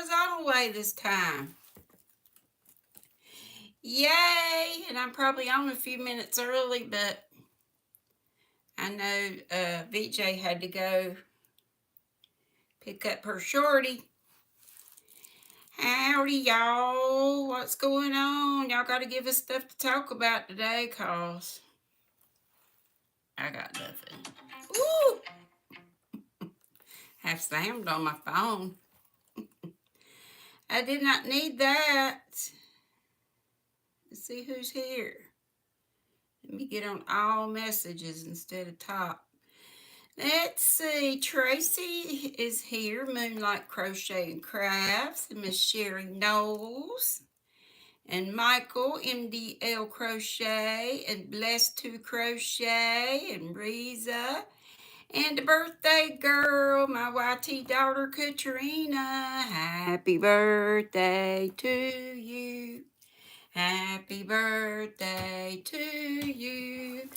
was on the way this time. Yay! And I'm probably on a few minutes early, but I know VJ had to go pick up her shorty. Howdy, y'all. What's going on? Y'all got to give us stuff to talk about today, cause I got nothing. Ooh! Have slammed on my phone. I did not need that. Let's see who's here. Let me get on all messages instead of top. Let's see. Tracy is here. Moonlight Crochet and Crafts. And Miss Sherry Knowles. And Michael, MDL Crochet. And Blessed to Crochet. And Reza. And the birthday girl, my YT daughter, Katrina. Happy birthday to you. Happy birthday to you.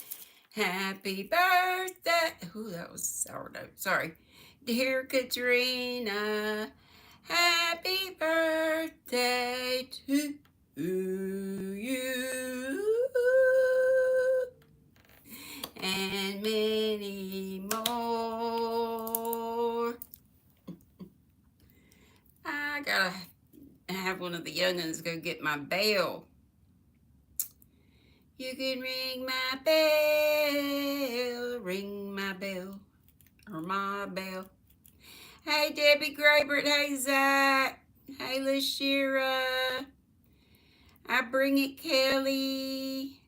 Happy birthday. Ooh, that was sourdough. Sorry. Dear Katrina, happy birthday to you. And many more. I gotta have one of the young'uns go get my bell. You can ring my bell, or my bell. Hey, Debbie Graybert, hey, Zach, hey, Lashira, I bring it, Kelly,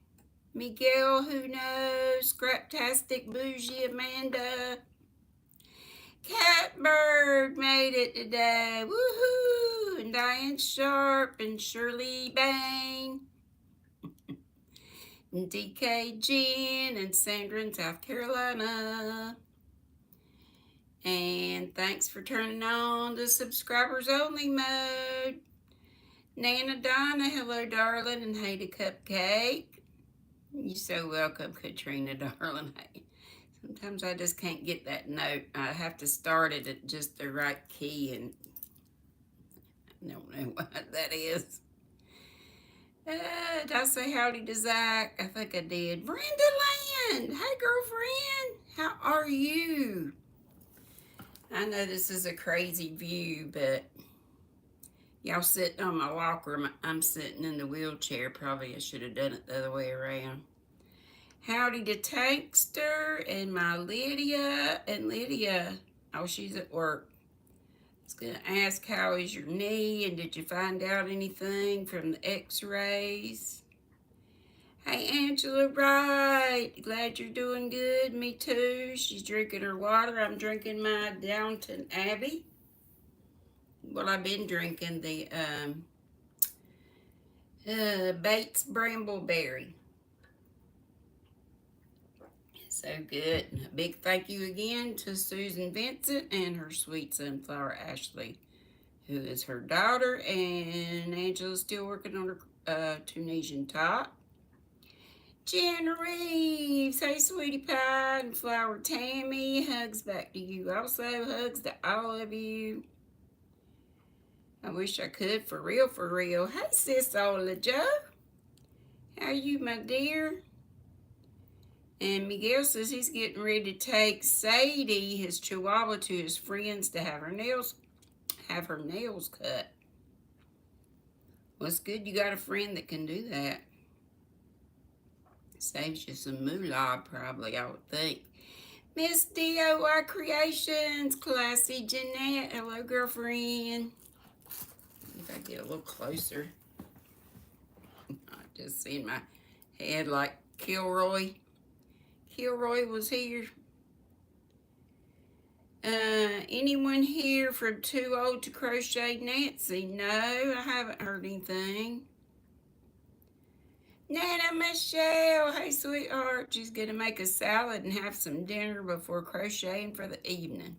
Miguel, who knows, Scraptastic, Bougie, Amanda, Catbird made it today, woohoo, and Diane Sharp, and Shirley Bain, and DK Jen, and Sandra in South Carolina. And thanks for turning on the subscribers only mode. Nana Donna, hello darling, and hey to Cupcake. You're so welcome, Katrina darling. Hey, sometimes I just can't get that note. I have to start it at just the right key, and I don't know what that is. Did I say howdy to Zach? I think I did. Brenda Land, hey girlfriend, how are you? I know this is a crazy view, but y'all sitting on my walker. I'm sitting in the wheelchair. Probably I should have done it the other way around. Howdy to Tankster and my Lydia. And Lydia, oh, she's at work. I was going to ask, how is your knee? And did you find out anything from the x-rays? Hey, Angela Wright. Glad you're doing good. Me too. She's drinking her water. I'm drinking my Downton Abbey. Well, I've been drinking the Bates Brambleberry. So good. A big thank you again to Susan Vincent and her sweet sunflower Ashley, who is her daughter, and Angela's still working on her Tunisian top. Jen Reeves, hey sweetie pie, and Flower Tammy, hugs back to you. Also hugs to all of you. I wish I could, for real, for real. Hey sis Ola Joe, how are you my dear? And Miguel says he's getting ready to take Sadie, his chihuahua, to his friends to have her nails cut. Well, it's good you got a friend that can do that. Saves you some moolah, probably, I would think. Miss DIY Creations, Classy Jeanette. Hello, girlfriend. If I get a little closer. I just seen my head like Kilroy. Kilroy was here. Anyone here from Too Old to Crochet Nancy? No, I haven't heard anything. Nana Michelle, hey sweetheart, she's gonna make a salad and have some dinner before crocheting for the evening.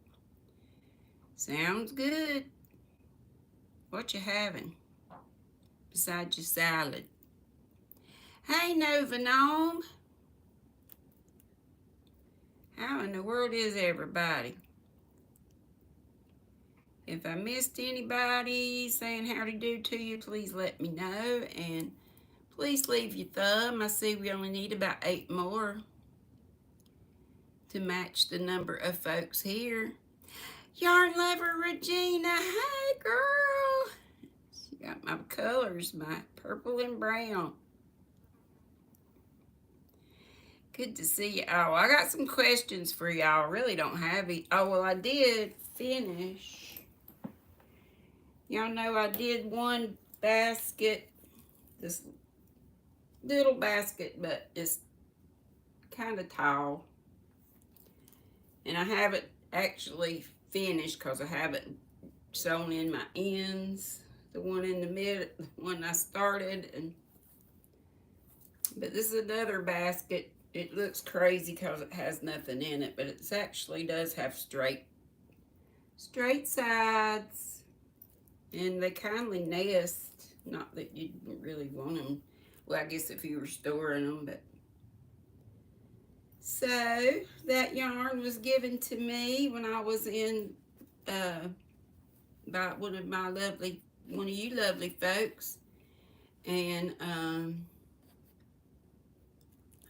Sounds good. What you having besides your salad? Hey Nova Gnome. How in the world is everybody? If I missed anybody saying howdy do to you, please let me know. And please leave your thumb. I see we only need about 8 more to match the number of folks here. Yarn lover Regina, hey girl. She got my colors, my purple and brown. Good to see you all. I got some questions for y'all. I really don't have it. Oh, well, I did finish. Y'all know I did one basket, this little basket, but it's kind of tall. And I haven't actually finished because I haven't sewn in my ends. The one in the middle, the one I started. But this is another basket. It looks crazy because it has nothing in it, but it actually does have straight sides. And they kindly nest. Not that you really want them. Well, I guess if you were storing them, but. So, that yarn was given to me when I was in, by one of you lovely folks. And, I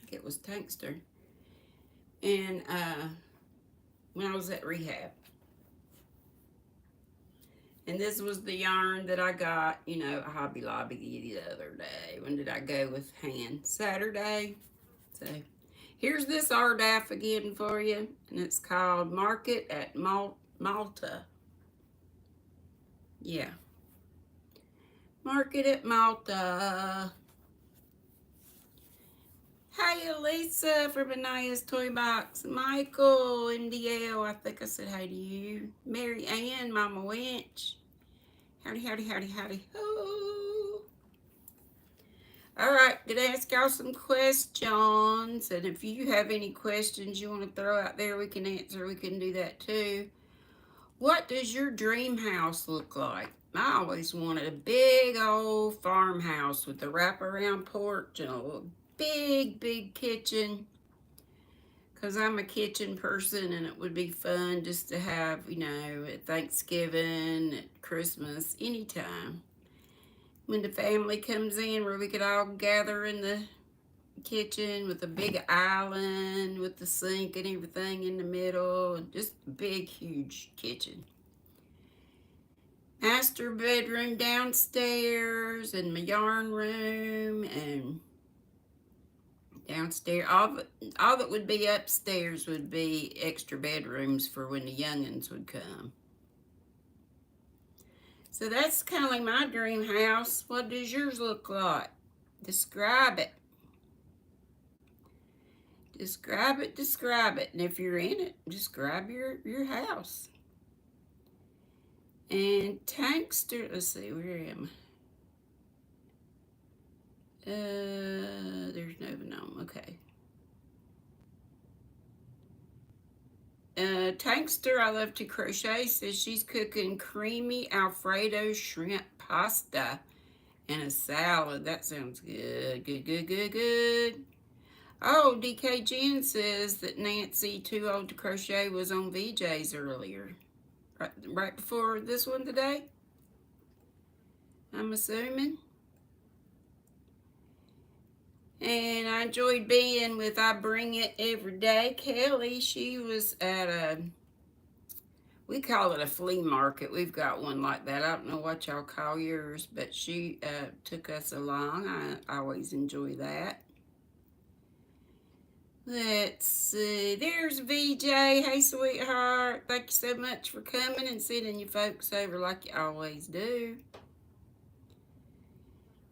think it was Tankster. And, when I was at rehab. And this was the yarn that I got, you know, at Hobby Lobby the other day. When did I go with Han? Saturday. So, here's this RDAF again for you. And it's called Market at Malta. Yeah. Market at Malta. Hi, Elisa from Anaya's Toy Box. Michael, MDL, I think I said hi to you. Mary Ann, Mama Winch. Howdy, howdy, howdy, howdy. Oh. All right, gonna ask y'all some questions. And if you have any questions you want to throw out there, we can answer. We can do that too. What does your dream house look like? I always wanted a big old farmhouse with a wraparound porch and a big kitchen, because I'm a kitchen person, and it would be fun just to have, you know, at Thanksgiving, at Christmas, anytime when the family comes in, where we could all gather in the kitchen with a big island with the sink and everything in the middle, and just a big huge kitchen. Master bedroom downstairs, and my yarn room, and downstairs, all that would be upstairs would be extra bedrooms for when the youngins would come. So that's kind of like my dream house. What does yours look like? Describe it. Describe it. And if you're in it, describe your house. And Tankster, let's see, where am I? There's no gnome, okay. Tankster, I love to crochet, says she's cooking creamy Alfredo shrimp pasta and a salad. That sounds good. Good. Oh, DK Jen says that Nancy, Too Old to Crochet, was on VJ's earlier. Right before this one today, I'm assuming. And I enjoyed being with I Bring It Every Day. Kelly, she was at we call it a flea market. We've got one like that. I don't know what y'all call yours, but she took us along. I always enjoy that. Let's see. There's VJ. Hey, sweetheart. Thank you so much for coming and sending your folks over like you always do.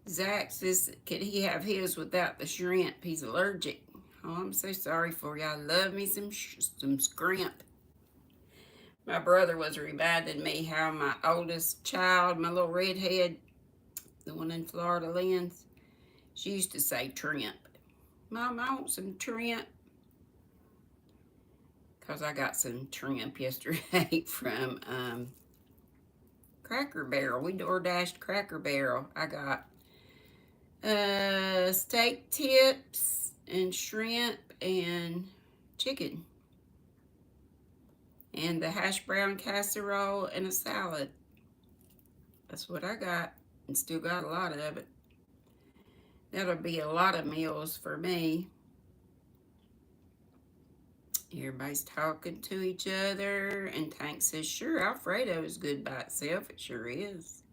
Zach says, could he have his without the shrimp? He's allergic. Oh, I'm so sorry for you. I love me some scrimp. My brother was reminding me how my oldest child, my little redhead, the one in Florida, Lynn's, she used to say trimp. Mom, I want some trimp. Because I got some trimp yesterday from Cracker Barrel. We DoorDashed Cracker Barrel. I got steak tips and shrimp and chicken. and the hash brown casserole and a salad. That's what I got, and still got a lot of it. That'll be a lot of meals for me. Everybody's talking to each other, and Tank says, sure, Alfredo is good by itself. It sure is.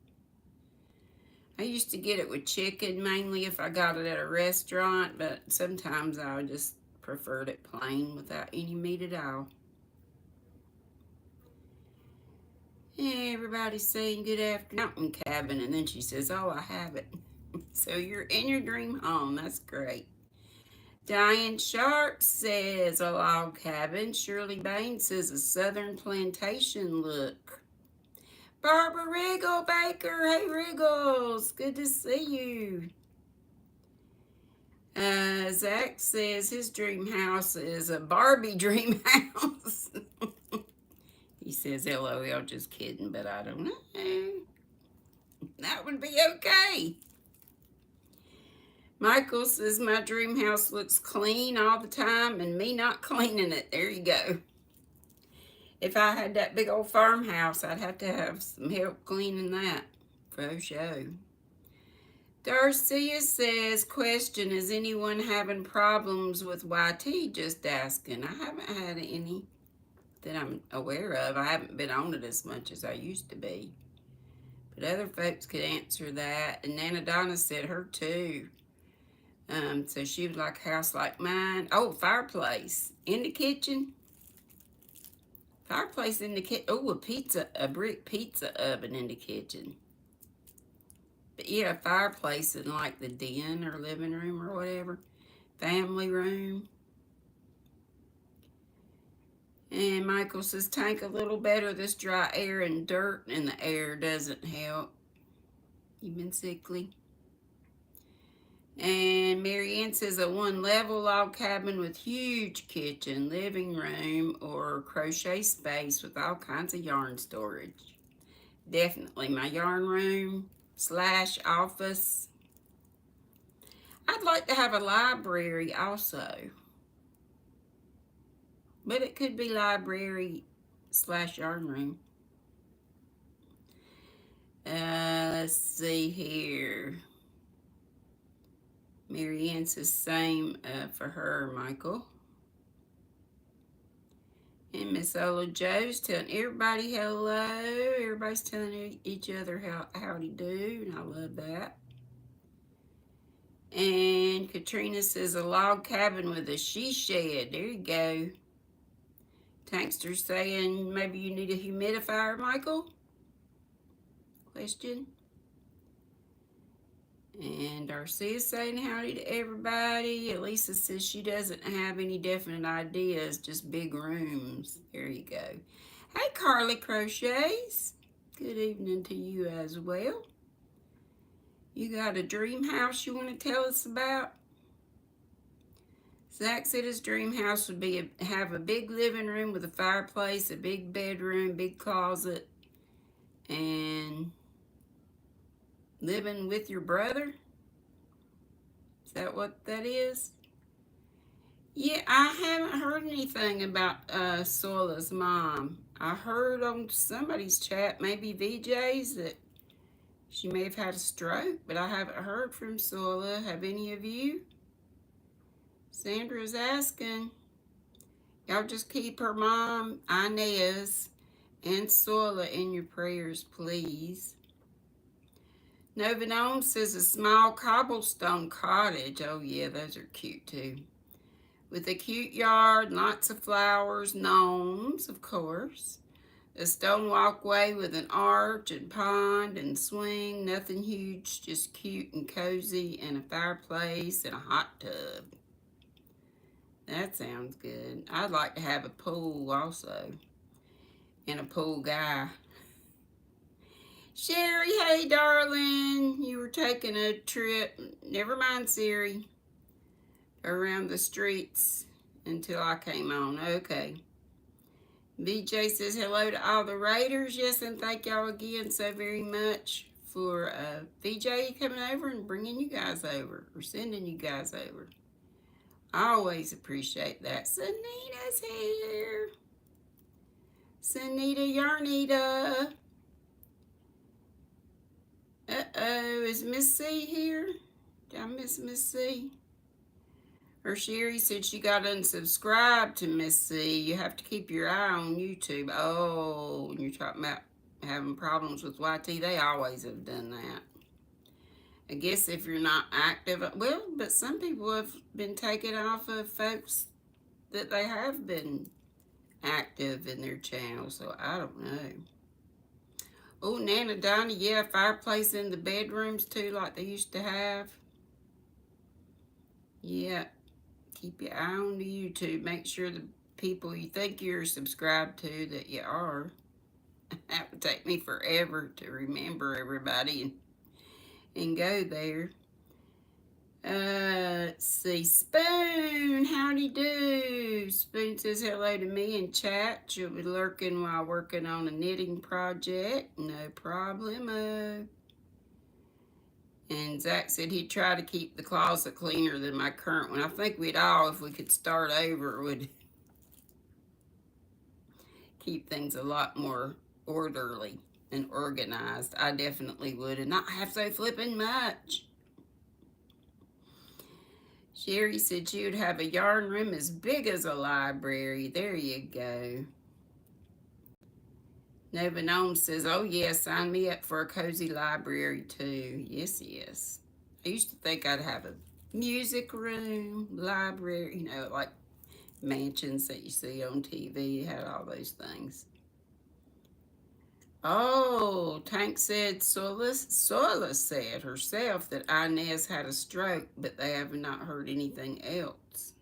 I used to get it with chicken, mainly if I got it at a restaurant, but sometimes I just preferred it plain without any meat at all. Everybody's saying good afternoon, mountain cabin, and then she says, oh, I have it. So you're in your dream home. That's great. Diane Sharp says a log cabin. Shirley Bain says a southern plantation look. Barbara Riggle Baker. Hey, Riggles. Good to see you. Zach says his dream house is a Barbie dream house. He says, LOL, just kidding, but I don't know. That would be okay. Michael says, my dream house looks clean all the time and me not cleaning it. There you go. If I had that big old farmhouse, I'd have to have some help cleaning that. For sure. Darcia says, question, is anyone having problems with YT? Just asking. I haven't had any that I'm aware of. I haven't been on it as much as I used to be. But other folks could answer that. And Nana Donna said her too. So she would like a house like mine. Oh, fireplace in the kitchen. Fireplace in the kitchen. Oh, a brick pizza oven in the kitchen. But yeah, a fireplace in like the den or living room or whatever. Family room. And Michael says, Tank a little better. This dry air and dirt in the air doesn't help. You've been sickly. And Marianne says a one-level log cabin with huge kitchen, living room, or crochet space with all kinds of yarn storage. Definitely my yarn room / office. I'd like to have a library also. But it could be library / yarn room. Let's see here. Marianne says same for her, Michael. And Miss Ola Joe's telling everybody hello. Everybody's telling each other howdy do, and I love that. And Katrina says a log cabin with a she shed. There you go. Tankster's saying maybe you need a humidifier, Michael? Question. And Darcia's saying howdy to everybody. Elisa says she doesn't have any definite ideas, just big rooms. There you go. Hey, Carly Crochets. Good evening to you as well. You got a dream house you want to tell us about? Zach said his dream house would be have a big living room with a fireplace, a big bedroom, big closet, and living with your brother? Is that what that is? Yeah, I haven't heard anything about Soila's mom. I heard on somebody's chat, maybe VJ's, that she may have had a stroke, but I haven't heard from Soila. Have any of you? Sandra's asking. Y'all just keep her mom, Inez, and Soila in your prayers, please. Novanome says a small cobblestone cottage. Oh yeah, those are cute too. With a cute yard, lots of flowers, gnomes, of course. A stone walkway with an arch and pond and swing. Nothing huge, just cute and cozy, and a fireplace and a hot tub. That sounds good. I'd like to have a pool also. And a pool guy. Sherry, hey darling, you were taking a trip, never mind Siri, around the streets until I came on. Okay. BJ says hello to all the Raiders. Yes, and thank y'all again so very much for VJ coming over and bringing you guys over, or sending you guys over. I always appreciate that. Sanina's here. Sunita Yarnita. Uh-oh, is Miss C here? Did I miss Miss C? Or Sherry said she got unsubscribed to Miss C. You have to keep your eye on YouTube. Oh, and you're talking about having problems with YT. They always have done that. I guess if you're not active, well, but some people have been taken off of folks that they have been active in their channel, so I don't know. Oh, Nana Donna, yeah, fireplace in the bedrooms too, like they used to have. Yeah, keep your eye on the YouTube. Make sure the people you think you're subscribed to that you are. That would take me forever to remember everybody and go there. Let's see. Spoon, howdy do. Spoon says hello to me in chat. She'll be lurking while working on a knitting project. No problemo. And Zach said he'd try to keep the closet cleaner than my current one. I think we'd all, if we could start over, would keep things a lot more orderly and organized. I definitely would, and not have so flipping much. Sherry said she would have a yarn room as big as a library. There you go. Nova Gnome says, oh yeah, sign me up for a cozy library too. Yes, yes. I used to think I'd have a music room, library, you know, like mansions that you see on TV. You had all those things. Oh, Tank said Sola said herself that Inez had a stroke, but they have not heard anything else.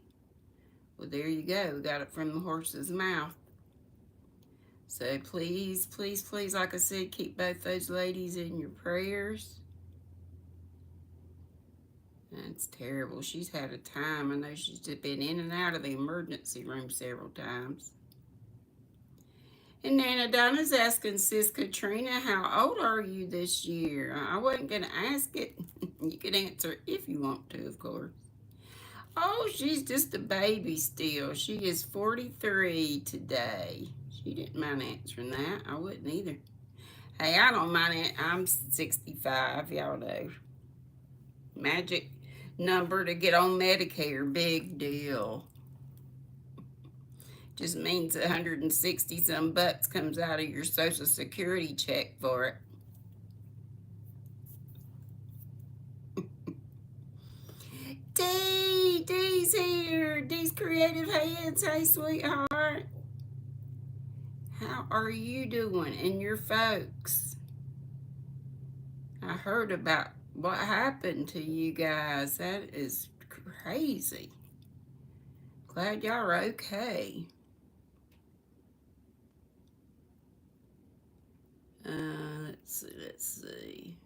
Well, there you go. We got it from the horse's mouth. So please, please, please, like I said, keep both those ladies in your prayers. That's terrible. She's had a time. I know she's been in and out of the emergency room several times. And Nana Donna's asking Sis Katrina, how old are you this year? I wasn't going to ask it. You can answer if you want to, of course. Oh, she's just a baby still. She is 43 today. She didn't mind answering that. I wouldn't either. Hey, I don't mind it. I'm 65, y'all know. Magic number to get on Medicare. Big deal. Just means 160 some bucks comes out of your Social Security check for it. Dee's here. Dee's Creative Hands. Hey, sweetheart. How are you doing and your folks? I heard about what happened to you guys. That is crazy. Glad y'all are okay. Let's see.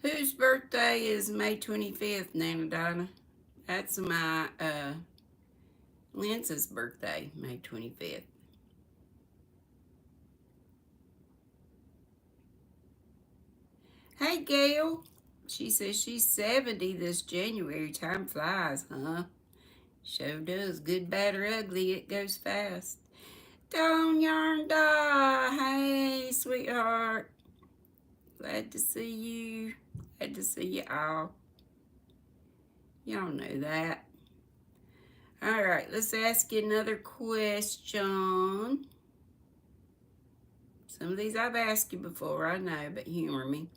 Whose birthday is May 25th, Nana Donna? That's my, Linsa's birthday, May 25th. Hey, Gail. She says she's 70 this January. Time flies, huh? Sure does. Good, bad, or ugly, it goes fast. Dawn Yarn Da. Hey, sweetheart. Glad to see you. Glad to see you all. Y'all know that. All right, let's ask you another question. Some of these I've asked you before, I know, but humor me.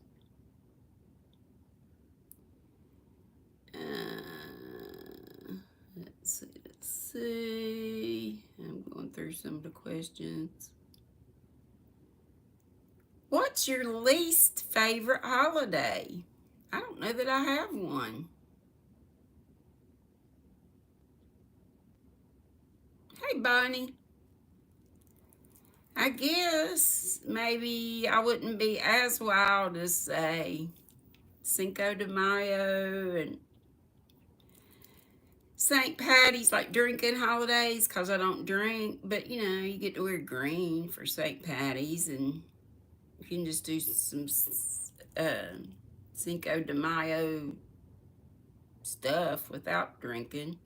Let's see. I'm going through some of the questions. What's your least favorite holiday? I don't know that I have one. Hey, Bonnie. I guess maybe I wouldn't be as wild as, say, Cinco de Mayo and St. Patty's, like drinking holidays, because I don't drink. But, you know, you get to wear green for St. Patty's, and you can just do some Cinco de Mayo stuff without drinking.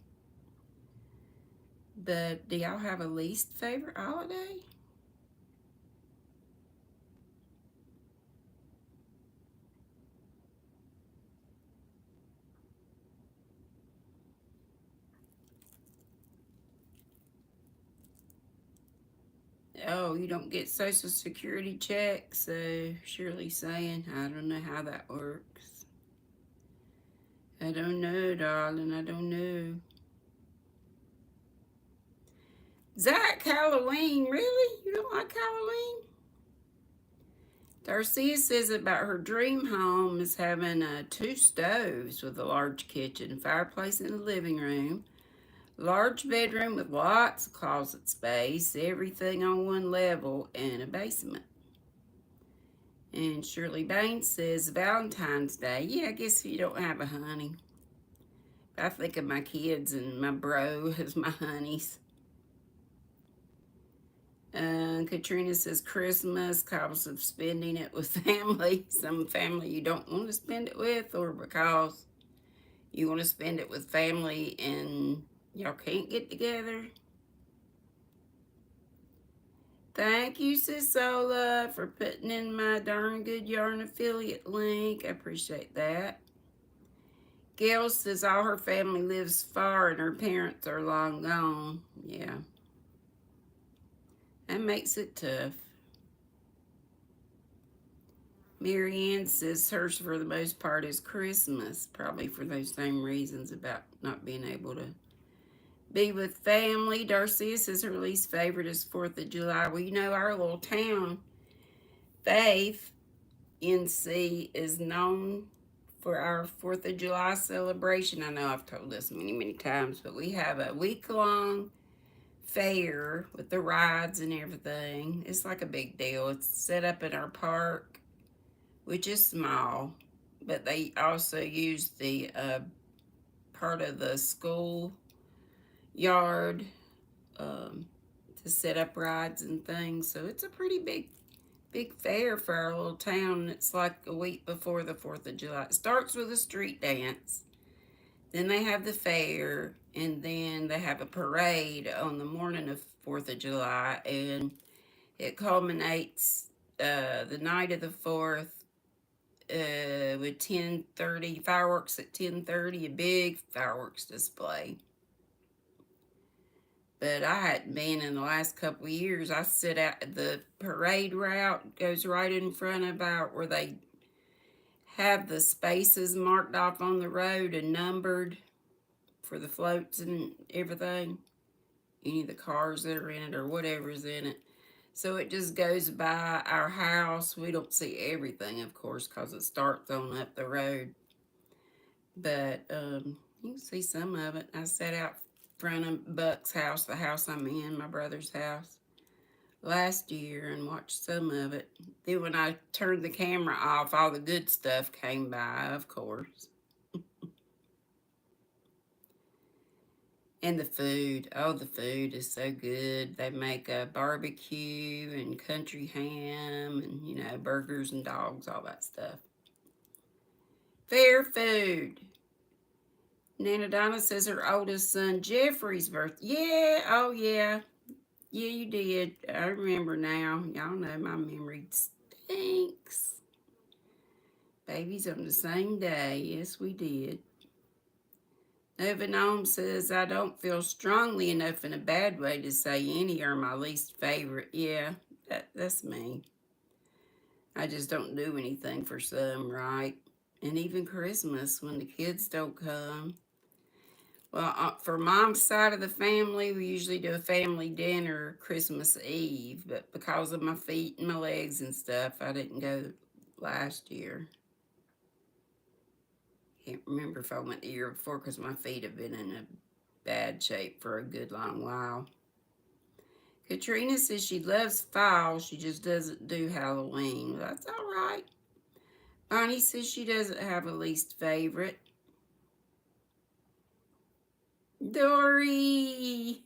But do y'all have a least favorite holiday? Oh, you don't get Social Security checks, so Shirley's saying, I don't know how that works. I don't know, darling, I don't know. Zach, Halloween, really? You don't like Halloween? Darcia says about her dream home is having two stoves with a large kitchen, fireplace in the living room, large bedroom with lots of closet space, everything on one level, and a basement. And Shirley Baines says Valentine's Day. Yeah, I guess if you don't have a honey. I think of my kids and my bro as my honeys. Katrina says Christmas because of spending it with family. Some family you don't want to spend it with, or because you want to spend it with family and y'all can't get together. Thank you, Sisola, for putting in my darn good yarn affiliate link. I appreciate that. Gail says all her family lives far and her parents are long gone. Yeah. That makes it tough. Marianne says hers for the most part is Christmas, probably for those same reasons about not being able to be with family. Darcy says her least favorite is 4th of July. Well, you know, our little town, Faith, NC, is known for our 4th of July celebration. I know I've told this many, many times, but we have a week-long fair with the rides and everything. It's like a big deal. It's set up in our park, which is small, but they also use the part of the school yard to set up rides and things. So it's a pretty big fair for our little town. It's like a week before the 4th of July. It starts with a street dance. Then they have the fair, and then they have a parade on the morning of 4th of July, and it culminates the night of the 4th with 10:30 fireworks at 10:30, a big fireworks display. But I hadn't been in the last couple of years. I sit out the parade route goes right in front of where they have the spaces marked off on the road and numbered for the floats and everything. Any of the cars that are in it or whatever's in it. So it just goes by our house. We don't see everything, of course, because it starts on up the road. But you can see some of it. I sat out front of Buck's house, the house I'm in, my brother's house, last year and watched some of it. Then when I turned the camera off, all the good stuff came by, of course. And the food. Oh, the food is so good. They make a barbecue and country ham and, you know, burgers and dogs, all that stuff. Fair food. Nana Donna says her oldest son Jeffrey's birthday. Yeah, oh yeah. Yeah, you did. I remember now. Y'all know my memory stinks. Baby's on the same day. Yes, we did. Nova Gnome says, I don't feel strongly enough in a bad way to say any are my least favorite. Yeah, that's me. I just don't do anything for some, right? And even Christmas when the kids don't come. Well, for Mom's side of the family, we usually do a family dinner Christmas Eve, but because of my feet and my legs and stuff, I didn't go last year. Can't remember if I went the year before because my feet have been in a bad shape for a good long while. Katrina says she loves fall, she just doesn't do Halloween. Well, that's all right. Bonnie says she doesn't have a least favorite. Dory!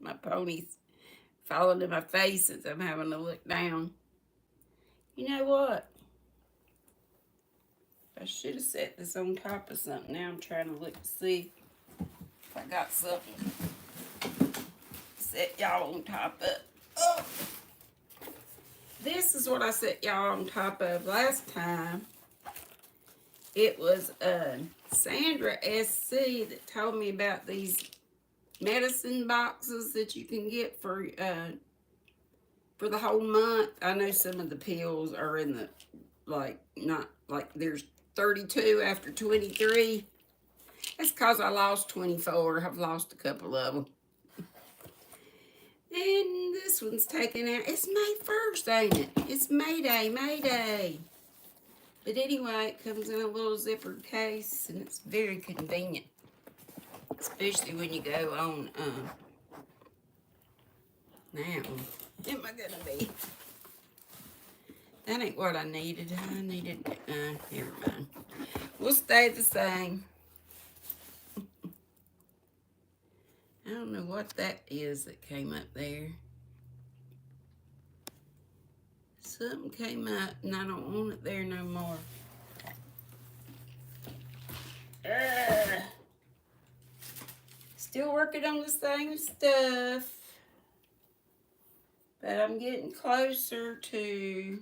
My pony's falling to my face as I'm having to look down. You know what? I should have set this on top of something. Now I'm trying to look to see if I got something set y'all on top of. Oh, this is what I set y'all on top of last time. It was Sandra SC that told me about these medicine boxes that you can get for the whole month. I know some of the pills are in the, like, not, like, there's 32 after 23. That's because I lost 24. I've lost a couple of them. And this one's taken out. It's May 1st, ain't it? It's May Day, May Day. But anyway, it comes in a little zippered case, and it's very convenient. Especially when you go on, now, am I gonna be? That ain't what I needed. I needed, never mind. We'll stay the same. I don't know what that is that came up there. Something came up and I don't want it there no more. Still working on the same stuff. But I'm getting closer to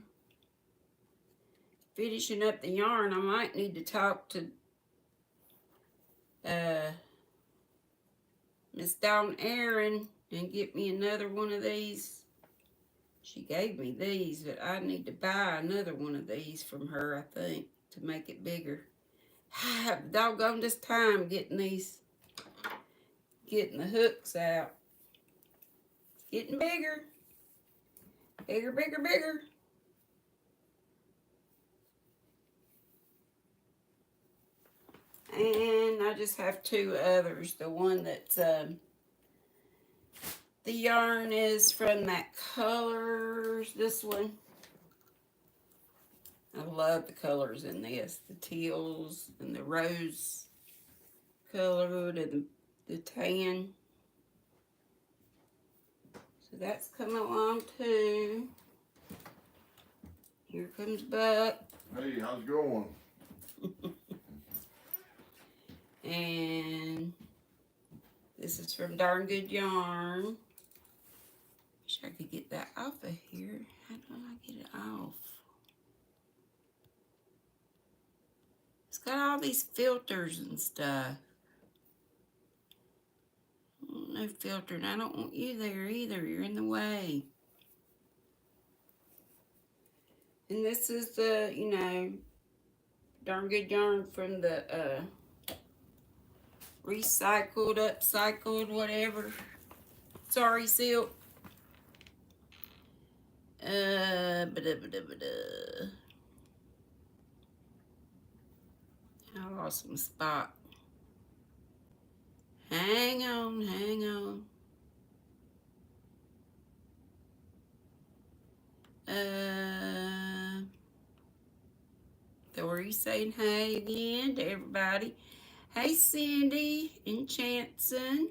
finishing up the yarn. I might need to talk to Miss Dawn Aaron and get me another one of these. She gave me these, but I need to buy another one of these from her, I think, to make it bigger. I have doggone this time getting the hooks out. Getting bigger. Bigger, bigger, bigger. And I just have two others. The one that's, the yarn is from that Colors, this one. I love the colors in this. The teals and the rose colored and the tan. So that's coming along too. Here comes Buck. Hey, how's it going? And this is from Darn Good Yarn. Wish I could get that off of here. How do I get it off? It's got all these filters and stuff. No filter, and I don't want you there either. You're in the way. And this is the, you know, Darn Good Yarn from the recycled, upcycled, whatever. Sorry, silk. I lost some spot. Hang on, hang on. Dory saying hey again to everybody. Hey, Cindy and Chanson.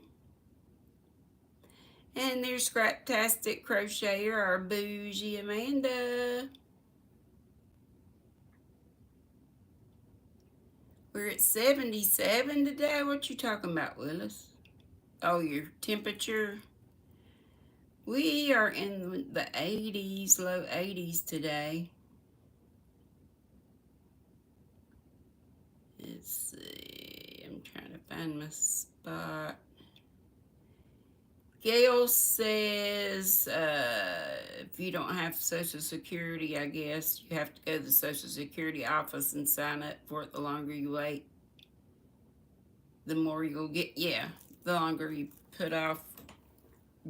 And there's Scraptastic Crocheter, our bougie Amanda. We're at 77 today. What you talking about, Willis? Oh, your temperature. We are in the 80s, low 80s today. Let's see. I'm trying to find my spot. Gail says, if you don't have Social Security, I guess you have to go to the Social Security office and sign up for it. The longer you wait, the more you'll get. Yeah, the longer you put off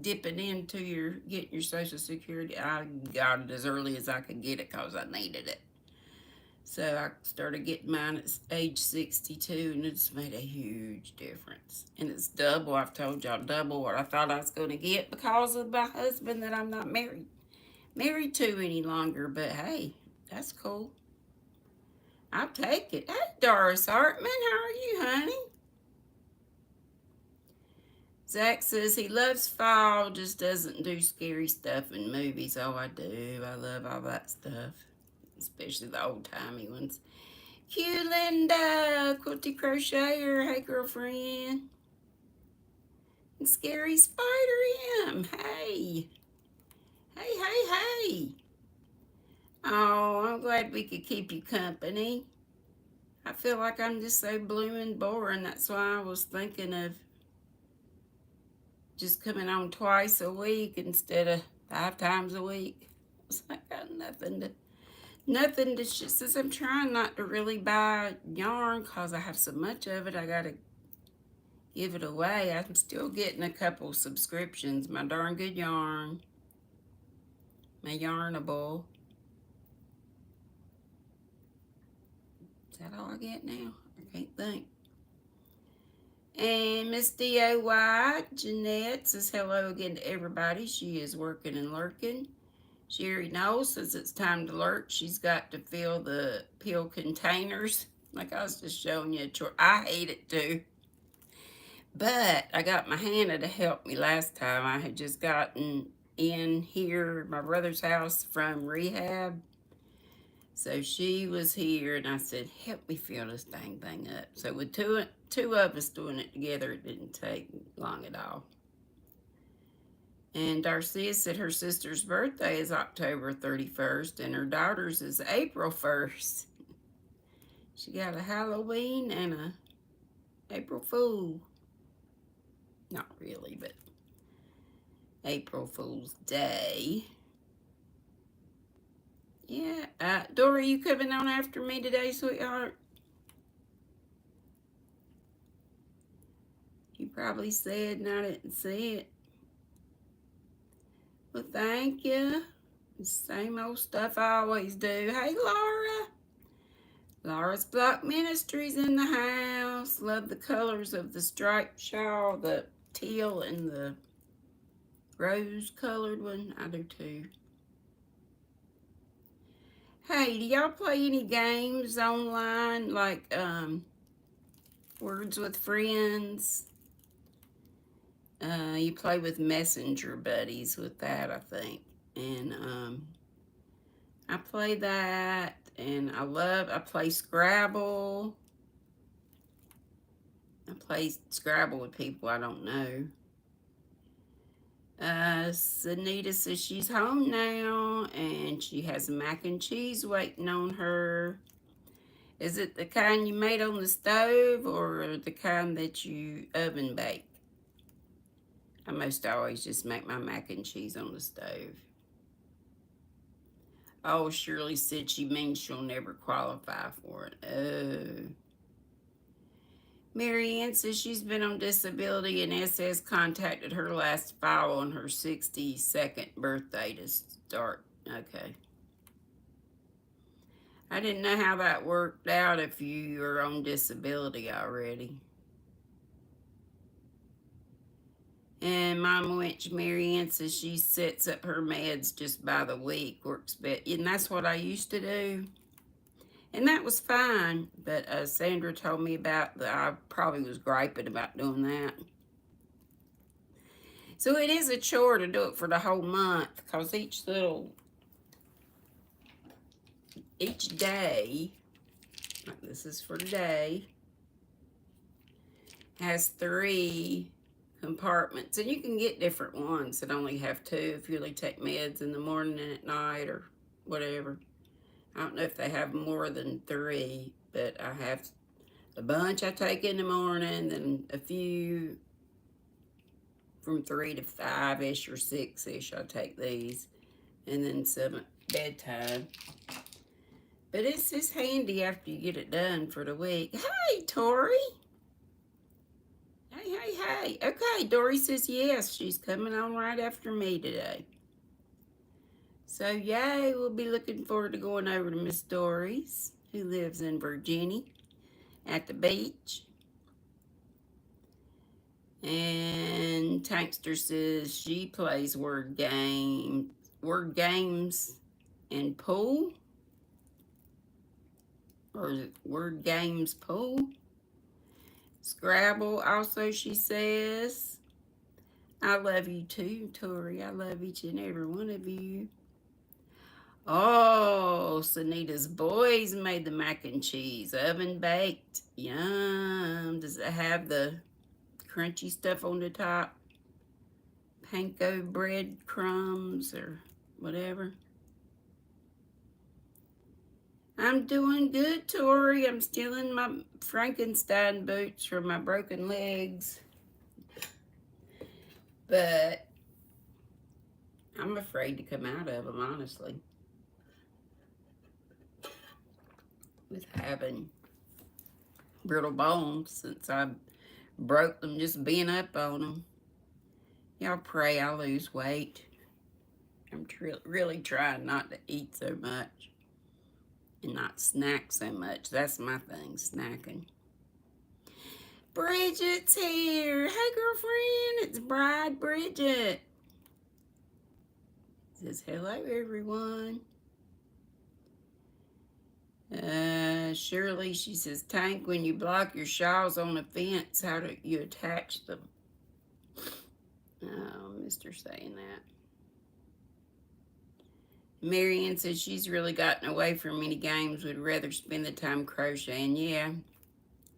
dipping into getting your Social Security. I got it as early as I could get it because I needed it. So I started getting mine at age 62, and it's made a huge difference. And it's double, I've told y'all, double what I thought I was going to get because of my husband that I'm not married to any longer. But hey, that's cool. I'll take it. Hey, Doris Hartman, how are you, honey? Zach says he loves fall, just doesn't do scary stuff in movies. Oh, I do. I love all that stuff, especially the old-timey ones. Cute Linda, Quilty Crocheter. Hey, girlfriend. And Scary Spider M. Hey. Hey, hey, hey. Oh, I'm glad we could keep you company. I feel like I'm just so blooming boring. That's why I was thinking of just coming on twice a week instead of 5 times a week. I got nothing to, since I'm trying not to really buy yarn because I have so much of it, I got to give it away. I'm still getting a couple subscriptions. My Darn Good Yarn, my Yarnable. Is that all I get now? I can't think. And Miss DOY, Jeanette says hello again to everybody. She is working and lurking. Sherry knows since it's time to lurk, she's got to fill the pill containers. Like I was just showing you a chore. I hate it too. But I got my Hannah to help me last time. I had just gotten in here, my brother's house from rehab. So she was here and I said, help me fill this dang thing up. So with two of us doing it together, it didn't take long at all. And Darcia said her sister's birthday is October 31st and her daughter's is April 1st. She got a Halloween and a April Fool. Not really, but April Fool's Day. Yeah, Dora, you coming on after me today, sweetheart? You probably said and I didn't see it. Well, thank you. Same old stuff I always do. Hey, Laura. Laura's Block Ministries in the house. Love the colors of the striped shawl, the teal and the rose-colored one. I do too. Hey, do y'all play any games online like Words with Friends? You play with Messenger buddies with that, I think. And I play that, and I play Scrabble. I play Scrabble with people I don't know. Sanita says she's home now, and she has mac and cheese waiting on her. Is it the kind you made on the stove, or the kind that you oven bake? I most always just make my mac and cheese on the stove. Oh, Shirley said she means she'll never qualify for it. Oh. Marianne says she's been on disability and SS contacted her last file on her 62nd birthday to start. Okay. I didn't know how that worked out if you are on disability already. And Mama Winch Marianne says she sets up her meds just by the week, works better. And that's what I used to do. And that was fine, but Sandra told me about that. I probably was griping about doing that. So it is a chore to do it for the whole month, because each day, like this is for today, has 3 compartments. And you can get different ones that only have 2 if you really take meds in the morning and at night or whatever. I don't know if they have more than 3, but I have a bunch I take in the morning, then a few from 3 to 5-ish or 6-ish I take these, and then some at bedtime. But it's just handy after you get it done for the week. Hey, Tori. Hey. Okay, Dory says yes, she's coming on right after me today. So, yay, we'll be looking forward to going over to Miss Dory's, who lives in Virginia, at the beach. And Tankster says she plays word games and pool. Or is it word games pool? Scrabble also, she says. I love you too, Tori. I love each and every one of you. Oh, Sunita's boys made the mac and cheese. Oven baked. Yum. Does it have the crunchy stuff on the top? panko bread crumbs or whatever. I'm doing good, Tori. I'm still in my Frankenstein boots for my broken legs. But I'm afraid to come out of them, honestly. With having brittle bones since I broke them just being up on them. Y'all pray I lose weight. I'm really trying not to eat so much and not snack so much. That's my thing, snacking. Bridget's here. Hey, girlfriend. It's Bride Bridget. Says hello, everyone. Shirley, she says, Tank, when you block your shawls on a fence, how do you attach them? Oh, Mr. saying that. Marianne says she's really gotten away from many games, would rather spend the time crocheting. Yeah,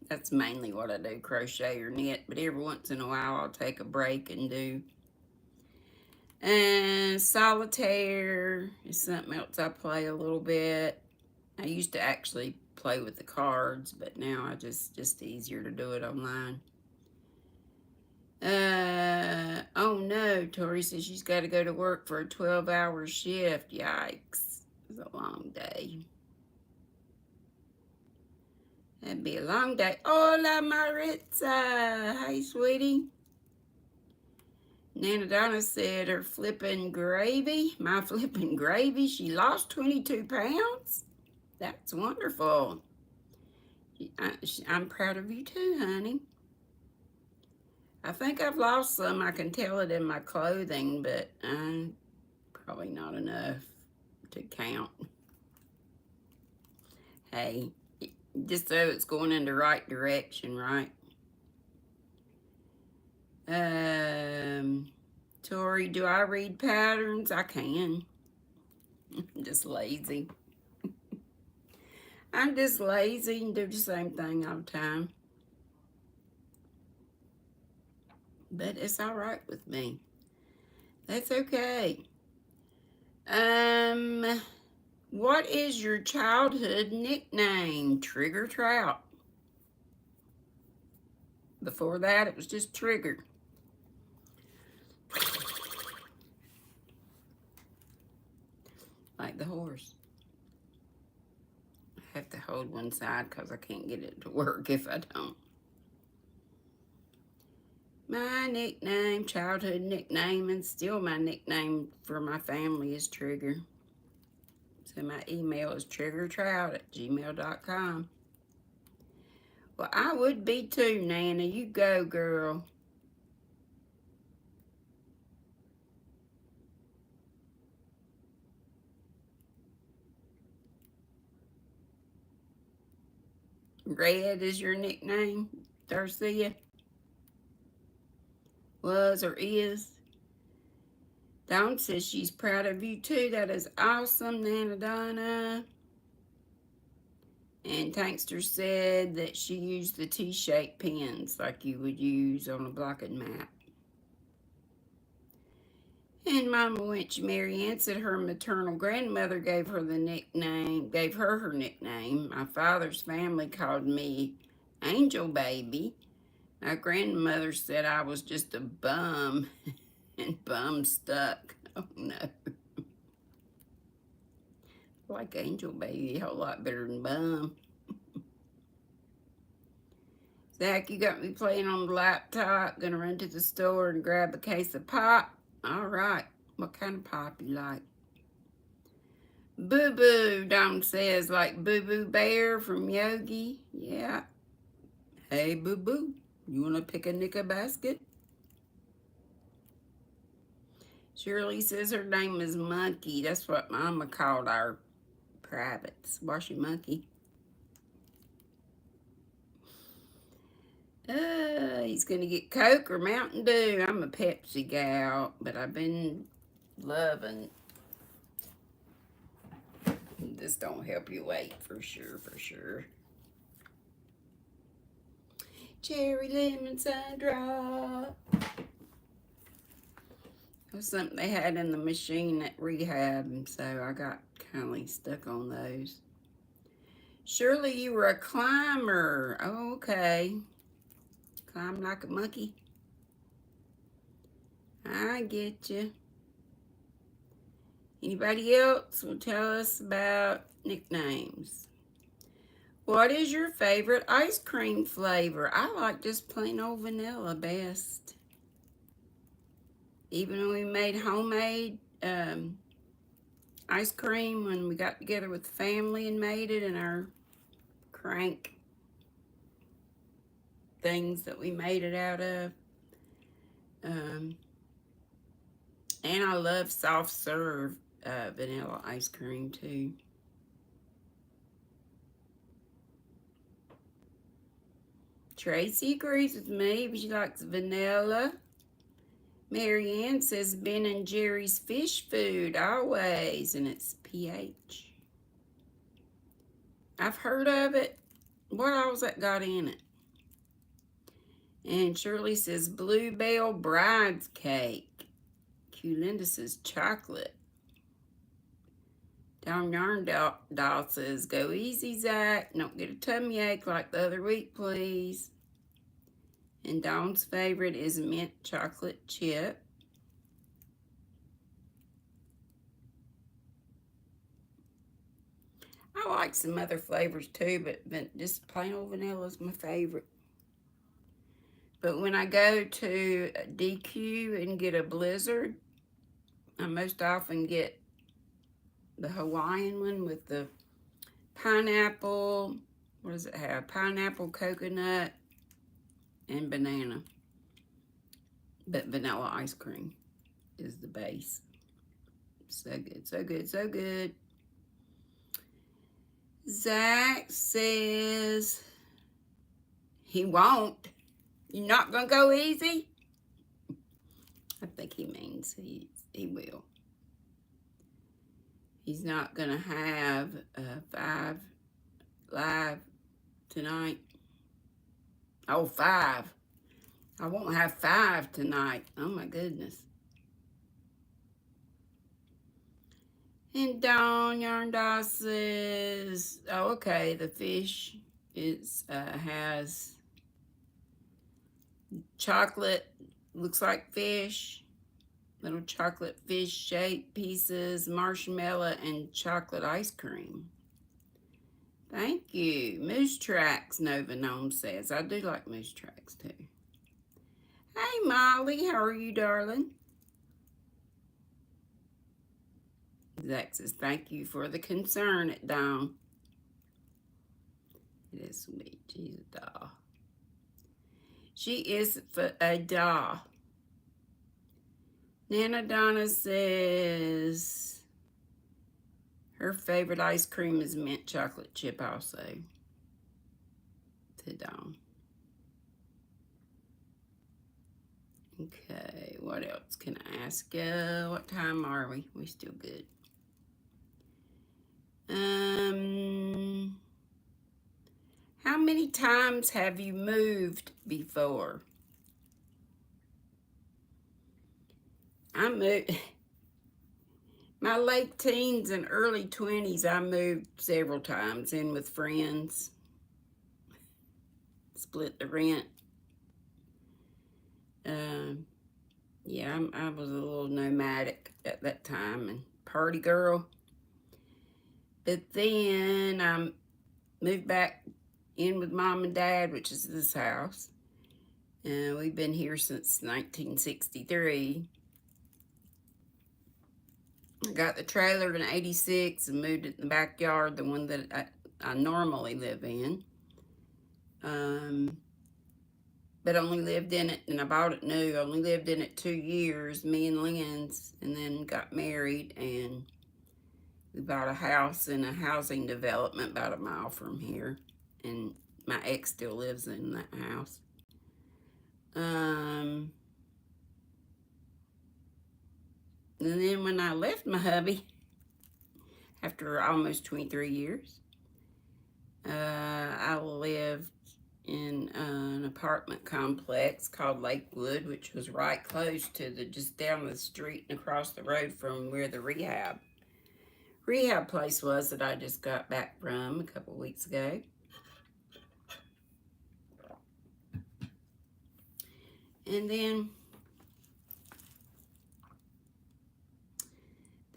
that's mainly what I do, crochet or knit, but every once in a while I'll take a break and do. And solitaire is something else I play a little bit. I used to actually play with the cards, but now I just easier to do it online. Oh no, Tori says she's got to go to work for a 12-hour shift. Yikes. It was a long day. That'd be a long day. Hola, Maritza. Hey, sweetie. Nana Donna said her flipping gravy, my flipping gravy, she lost 22 pounds. That's wonderful. I'm proud of you too, honey. I think I've lost some. I can tell it in my clothing, but probably not enough to count. Hey, just so it's going in the right direction, right? Tori, do I read patterns? I can. I'm just lazy. I'm just lazy and do the same thing all the time. But it's all right with me. That's okay. What is your childhood nickname? Trigger Trout. Before that, it was just Trigger. Like the horse. I have to hold one side because I can't get it to work if I don't. My nickname, childhood nickname, and still my nickname for my family is Trigger. So my email is triggertrout@gmail.com. Well, I would be too, Nana. You go, girl. Red is your nickname, Darcia? Was or is? Dawn says she's proud of you too. That is awesome, Nana Donna. And Tankster said that she used the T-shaped pens like you would use on a blocking map. And Mama Winch Marianne said her maternal grandmother gave her her nickname. My father's family called me Angel Baby. My grandmother said I was just a bum and bum stuck. Oh no. I like Angel Baby a whole lot better than bum. Zach, you got me playing on the laptop. Gonna run to the store and grab a case of pop. All right. What kind of pop you like? Boo Boo, Dom says, like Boo Boo Bear from Yogi. Yeah. Hey, Boo Boo, you want to pick a nickel basket? Shirley says her name is Monkey. That's what Mama called our privates. Washy Monkey. He's going to get Coke or Mountain Dew. I'm a Pepsi gal, but I've been loving. This don't help you weight for sure. Cherry lemon side drop. It was something they had in the machine at rehab, and so I got kind of stuck on those. Surely you were a climber. Oh, okay. Climb like a monkey. I get you. Anybody else will tell us about nicknames? What is your favorite ice cream flavor? I like just plain old vanilla best. Even when we made homemade ice cream when we got together with the family and made it in our crank things that we made it out of. And I love soft serve vanilla ice cream too. Tracy agrees with me, but she likes vanilla. Marianne says Ben and Jerry's fish food always, and it's PH. I've heard of it. What all's that got in it? And Shirley says Bluebell Bride's Cake. Linda says chocolate. Tom Yarndahl says, go easy, Zach. Don't get a tummy ache like the other week, please. And Dawn's favorite is mint chocolate chip. I like some other flavors too, but just plain old vanilla is my favorite. But when I go to DQ and get a Blizzard, I most often get the Hawaiian one with the pineapple. What does it have? Pineapple, coconut, and banana. But vanilla ice cream is the base. So good, so good, so good. Zach says he won't. You're not going to go easy? I think he means he will. He's not going to have 5 live tonight. Oh, 5. I won't have 5 tonight. Oh, my goodness. And Dawn Yarndaw says, oh, okay, the fish has chocolate, looks like fish, little chocolate fish shaped pieces, marshmallow, and chocolate ice cream. Thank you. Moose Tracks, Nova Gnome says. I do like Moose Tracks too. Hey, Molly, how are you, darling? Zach says, thank you for the concern at Dawn. It is sweet. She's a doll. She is a doll. Nana Donna says her favorite ice cream is mint chocolate chip also. To Dawn. Okay, what else can I ask you? What time are we? We still good. How many times have you moved before? I moved, my late teens and early 20s, I moved several times in with friends. Split the rent. Yeah, I was a little nomadic at that time and party girl. But then I moved back in with Mom and Dad, which is this house. We've been here since 1963. I got the trailer in 86 and moved it in the backyard, the one that I normally live in. But only lived in it, and I bought it new. I only lived in it 2 years, me and Lynn's, and then got married, and we bought a house in a housing development about a mile from here, and my ex still lives in that house. And then when I left my hubby, after almost 23 years, I lived in an apartment complex called Lakewood, which was right close to just down the street and across the road from where the rehab place was that I just got back from a couple weeks ago. And then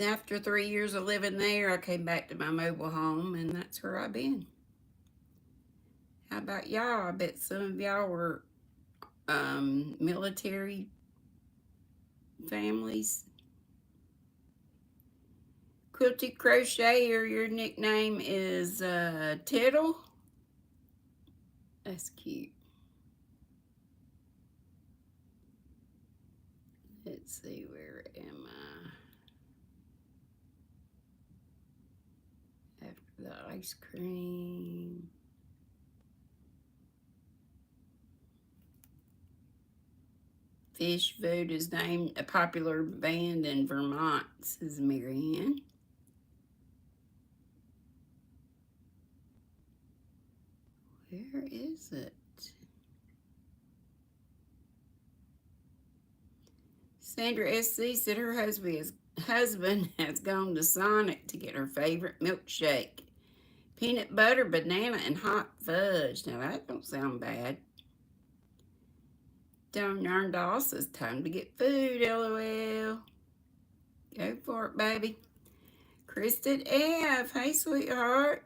after 3 years of living there, I came back to my mobile home, and that's where I've been. How about y'all? I bet some of y'all were military families. Quilted Crocheter, your nickname is Tittle. That's cute. Let's see, where am I? After the ice cream. Fish Food is named a popular band in Vermont, says Marianne. Where is it? Sandra SC said her husband has gone to Sonic to get her favorite milkshake. Peanut butter, banana, and hot fudge. Now that don't sound bad. Don Yarndall says time to get food, LOL. Go for it, baby. Kristen F. Hey, sweetheart.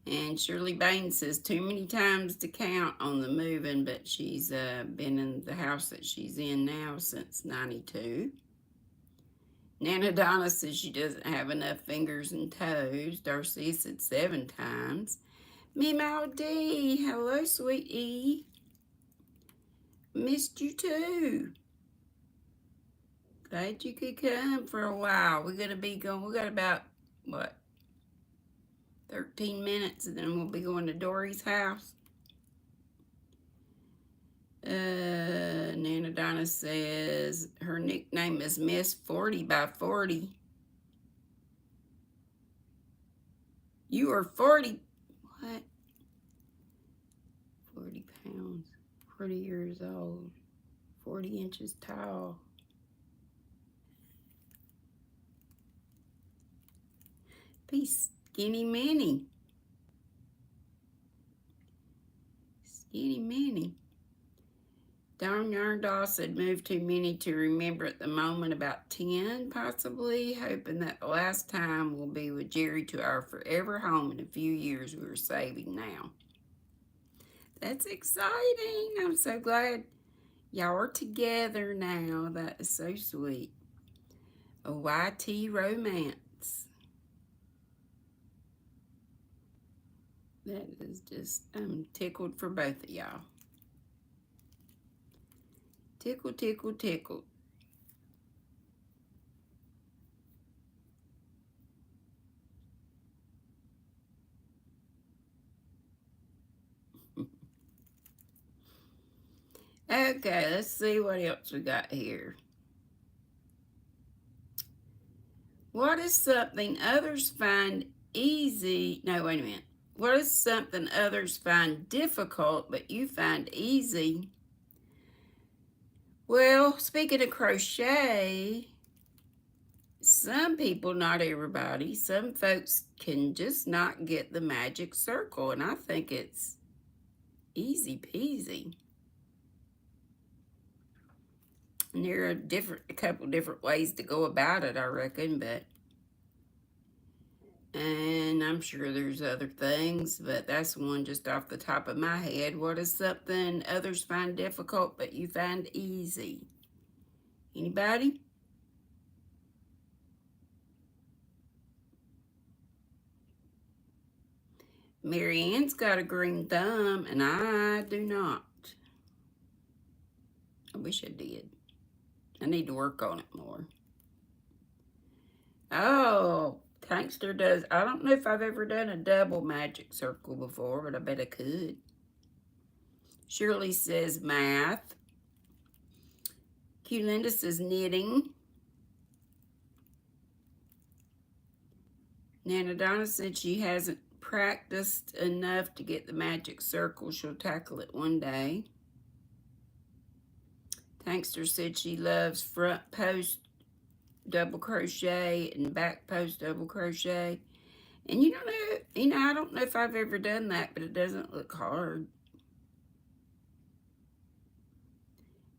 And Shirley Bain says too many times to count on the moving, but she's been in the house that she's in now since 92. Nana Donna says she doesn't have enough fingers and toes. Darcy said 7 times. Meow D, hello, sweetie. Missed you too. Glad you could come for a while. We're gonna be going. We got about what, 13 minutes, and then we'll be going to Dory's house. Nana Donna says her nickname is Miss 40 by 40. You are 40. What? 40 pounds. 40 years old. 40 inches tall. Be skinny mini. Skinny mini. Don Yarndall said moved too many to remember at the moment, about 10 possibly, hoping that the last time will be with Jerry to our forever home in a few years. We're saving now. That's exciting. I'm so glad y'all are together now. That is so sweet. A YT romance. That is just, I'm tickled for both of y'all. Tickle, tickle, tickle. Okay, let's see what else we got here. What is something others find easy? No, wait a minute. What is something others find difficult but you find easy? Well, speaking of crochet, some people, not everybody, some folks can just not get the magic circle, and I think it's easy peasy. And there are a couple different ways to go about it, I reckon, and I'm sure there's other things, but that's one just off the top of my head. What is something others find difficult but you find easy? Anybody? Marianne's got a green thumb, and I do not. I wish I did. I need to work on it more. Oh, Tankster does. I don't know if I've ever done a double magic circle before, but I bet I could. Shirley says math. Q-Linda says knitting. Nana Donna said she hasn't practiced enough to get the magic circle. She'll tackle it one day. Tankster said she loves front post double crochet and back post double crochet. And I don't know if I've ever done that, but it doesn't look hard.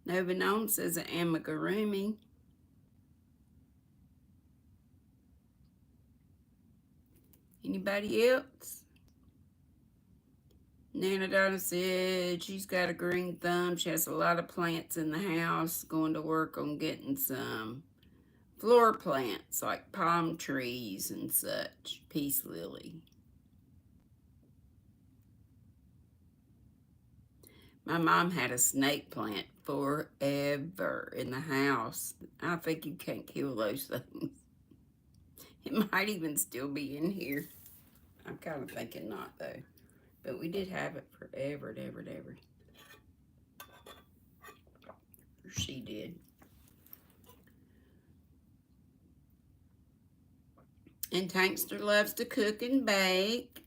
Nova Gnome says an amigurumi. Anybody else? Nana Donna said she's got a green thumb. She has a lot of plants in the house. Going to work on getting some floor plants like palm trees and such. Peace lily. My mom had a snake plant forever in the house. I think you can't kill those things. It might even still be in here. I'm kind of thinking not, though. But we did have it forever and ever and ever. Or she did. And Tankster loves to cook and bake.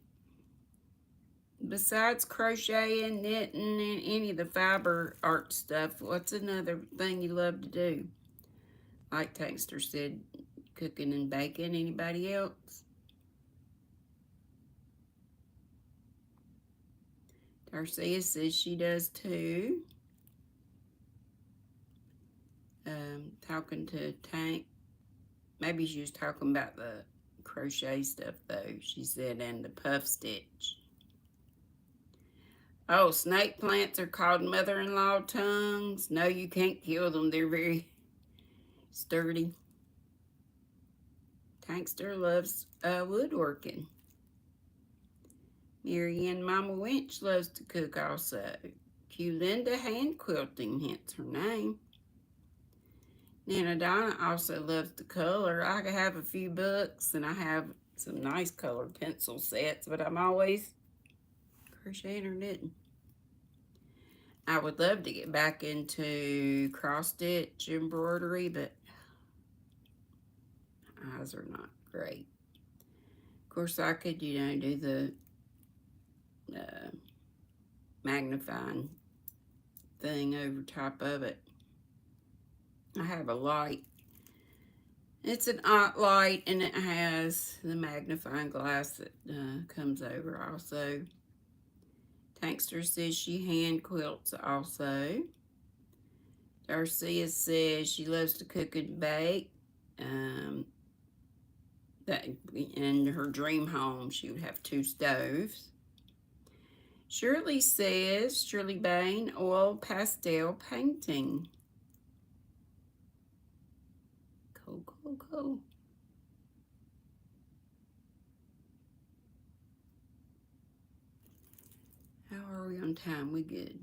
Besides crocheting, knitting, and any of the fiber art stuff, what's another thing you love to do? Like Tankster said, cooking and baking. Anybody else? Darcia says she does too. Talking to Tank. Maybe she was talking about the crochet stuff though, she said, and the puff stitch. Oh, snake plants are called mother-in-law tongues. No, you can't kill them. They're very sturdy. Tankster loves woodworking. Marianne Mama Winch loves to cook also. Linda hand quilting, hence her name. Nana Donna also loves to color. I have a few books and I have some nice colored pencil sets, but I'm always crocheting or knitting. I would love to get back into cross stitch embroidery, but my eyes are not great. Of course, I could, do the magnifying thing over top of it. I have a light. It's an art light, and it has the magnifying glass that comes over also. Tankster says she hand quilts also. Darcia says she loves to cook and bake. That in her dream home, she would have 2 stoves. Shirley says, Shirley Bain, oil pastel painting. Cool. How are we on time? We good.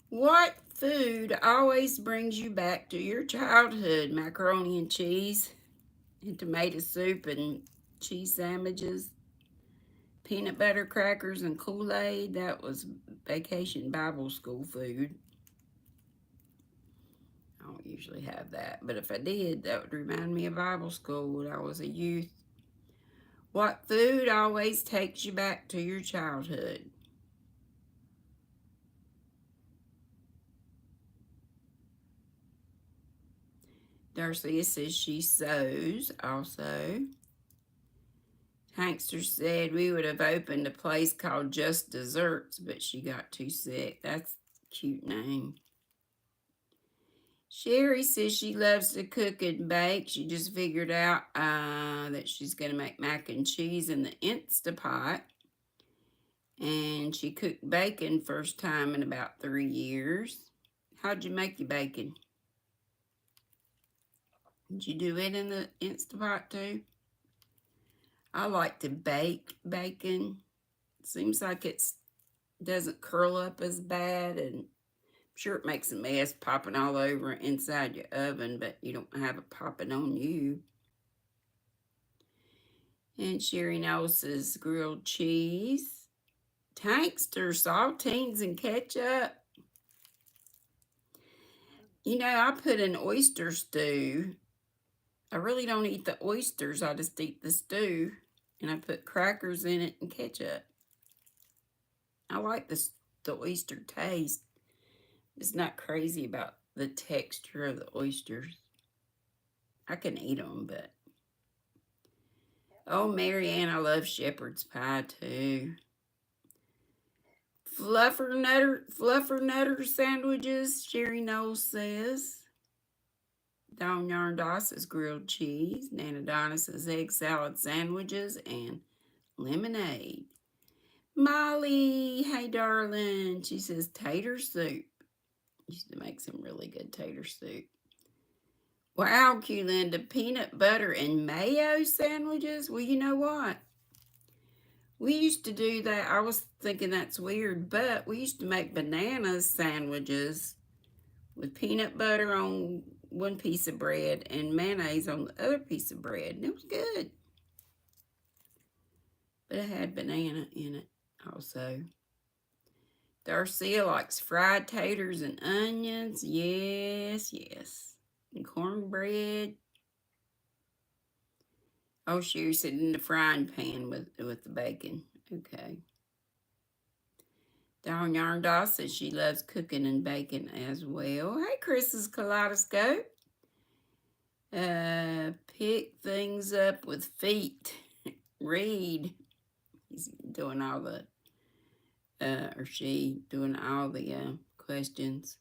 What food always brings you back to your childhood? Macaroni and cheese, and tomato soup, and cheese sandwiches, peanut butter crackers, and Kool-Aid. That was vacation Bible school food. I don't usually have that, but if I did, that would remind me of Bible school when I was a youth. What food always takes you back to your childhood? Darcia says she sews also. Tankster said we would have opened a place called Just Desserts, but she got too sick. That's a cute name. Sherry says she loves to cook and bake. She just figured out that she's going to make mac and cheese in the Instapot. And she cooked bacon first time in about 3 years. How'd you make your bacon? Did you do it in the Instapot too? I like to bake bacon. Seems like it doesn't curl up as bad, and I'm sure it makes a mess popping all over inside your oven, but you don't have it popping on you. And Sherry Nelson's grilled cheese. Tankster, saltines and ketchup. I put an oyster stew. I really don't eat the oysters. I just eat the stew. And I put crackers in it and ketchup. I like the oyster taste. It's not crazy about the texture of the oysters. I can eat them, but... Oh, Marianne, I love shepherd's pie, too. Fluffer nutter sandwiches, Sherry Knowles says. Dawn Yarn Doss's grilled cheese. Nana Donis's egg salad sandwiches and lemonade. Molly, hey darling. She says tater soup. Used to make some really good tater soup. Wow, Q-Linda, peanut butter and mayo sandwiches? Well, you know what? We used to do that. I was thinking that's weird, but we used to make banana sandwiches with peanut butter on one piece of bread and mayonnaise on the other piece of bread. And it was good. But it had banana in it also. Darcia likes fried taters and onions. Yes, yes. And cornbread. Oh, Sherry said in the frying pan with the bacon. Okay. Dawn Yarn Doss says she loves cooking and baking as well. Hey, Chris's Kaleidoscope. Pick things up with feet. Read. He's doing all the, or she doing all the questions.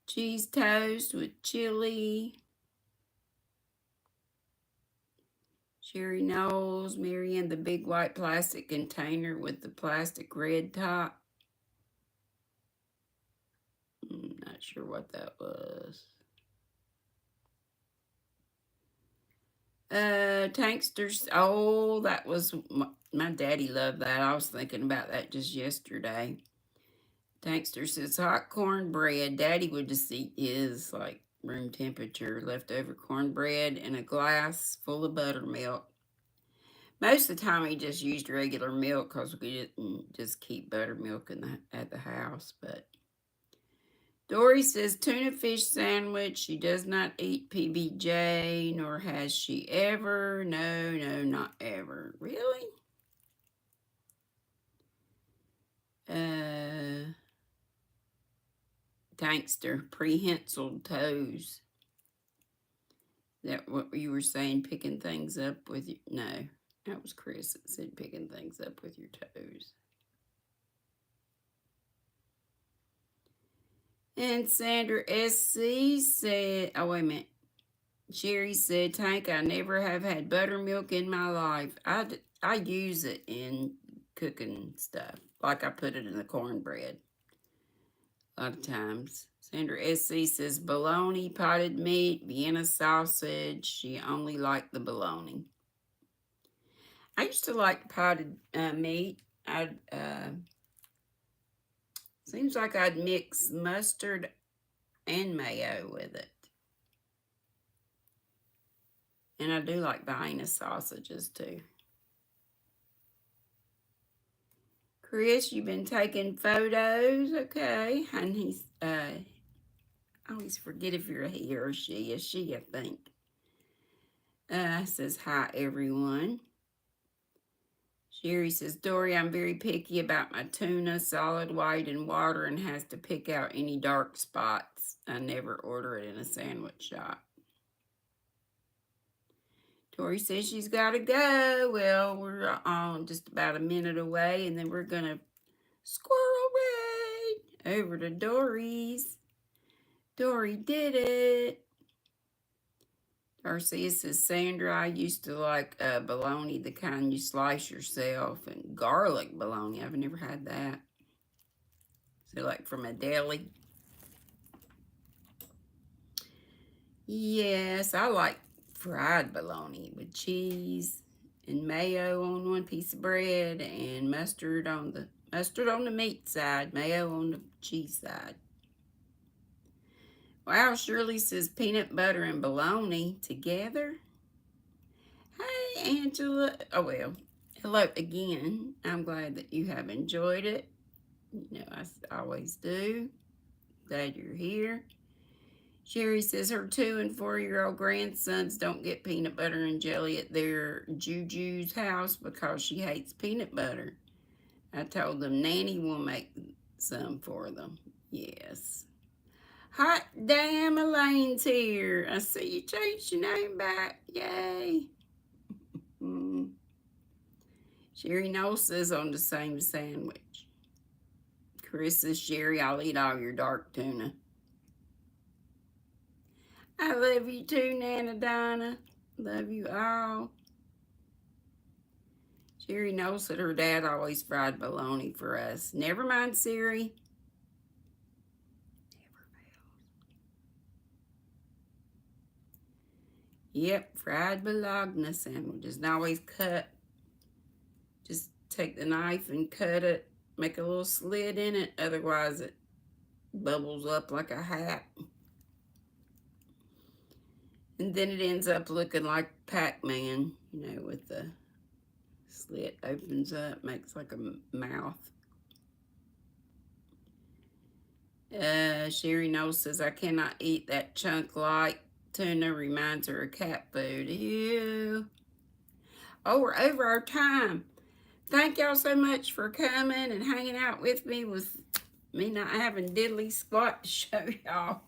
Cheese toast with chili. Sherry Knowles, Marianne, the big white plastic container with the plastic red top. I'm not sure what that was. Tanksters. Oh, that was my daddy loved that. I was thinking about that just yesterday. Tankster says hot cornbread. Daddy would just eat his like room temperature leftover cornbread in a glass full of buttermilk. Most of the time he just used regular milk because we didn't just keep buttermilk at the house. But Dory says tuna fish sandwich. She does not eat PBJ, nor has she ever. No, not ever. Really? Tankster, prehensile toes. Is that what you were saying, picking things up with your... No, that was Chris that said picking things up with your toes. And Sandra SC said, oh, wait a minute. Sherry said, Tank, I never have had buttermilk in my life. I use it in cooking stuff. Like I put it in the cornbread a lot of times. Sandra SC says, bologna, potted meat, Vienna sausage. She only liked the bologna. I used to like potted meat. Seems like I'd mix mustard and mayo with it. And I do like Vienna sausages too. Chris, you've been taking photos. Okay. And he's, I always forget if you're a he or a she. A she, I think. Says, hi, everyone. Sherry says, Dory, I'm very picky about my tuna, solid white in water, and has to pick out any dark spots. I never order it in a sandwich shop. Tori says she's got to go. Well, we're on just about a minute away, and then we're going to squirrel raid over to Dory's. Dory did it. Darcia says, Sandra, I used to like bologna, the kind you slice yourself, and garlic bologna. I've never had that. So like from a deli. Yes, I like fried bologna with cheese and mayo on one piece of bread and mustard on the meat side, mayo on the cheese side. Wow, Shirley says peanut butter and bologna together. Hey, Angela. Oh, well, hello again. I'm glad that you have enjoyed it. You know, I always do. Glad you're here. Sherry says her 2- and 4-year-old grandsons don't get peanut butter and jelly at their Juju's house because she hates peanut butter. I told them Nanny will make some for them. Yes. Hot damn, Elaine's here. I see you changed your name back. Yay. Sherry Knowles says on the same sandwich. Chris says, Sherry, I'll eat all your dark tuna. I love you too, Nana Donna. Love you all. Sherry knows that her dad always fried bologna for us. Never mind, Siri. Never fails. Yep, fried bologna sandwiches. And always cut. Just take the knife and cut it. Make a little slit in it. Otherwise, it bubbles up like a hat. And then it ends up looking like Pac-Man, you know, with the slit opens up, makes like a mouth. Sherry Knowles says, I cannot eat that chunk like tuna, reminds her of cat food. Ew. Oh, we're over our time. Thank y'all so much for coming and hanging out with me not having diddly squat to show y'all.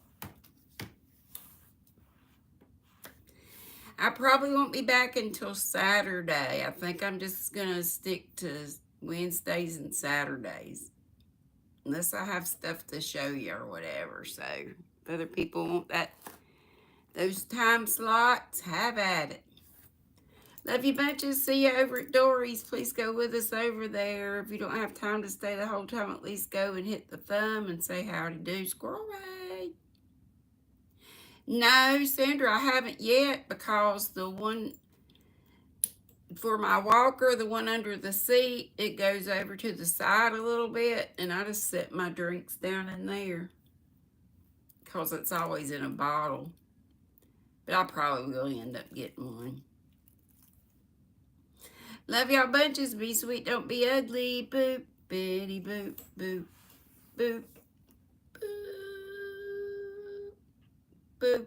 I probably won't be back until Saturday. I think I'm just going to stick to Wednesdays and Saturdays. Unless I have stuff to show you or whatever. So, if other people want those time slots, have at it. Love you bunches. See you over at Dory's. Please go with us over there. If you don't have time to stay the whole time, at least go and hit the thumb and say howdy do, Squirrel Ray. No, Sandra, I haven't yet because the one for my walker, the one under the seat, it goes over to the side a little bit, and I just set my drinks down in there because it's always in a bottle. But I probably will end up getting one. Love y'all bunches. Be sweet, don't be ugly. Boop, bitty, boop, boop, boop, boop, boop.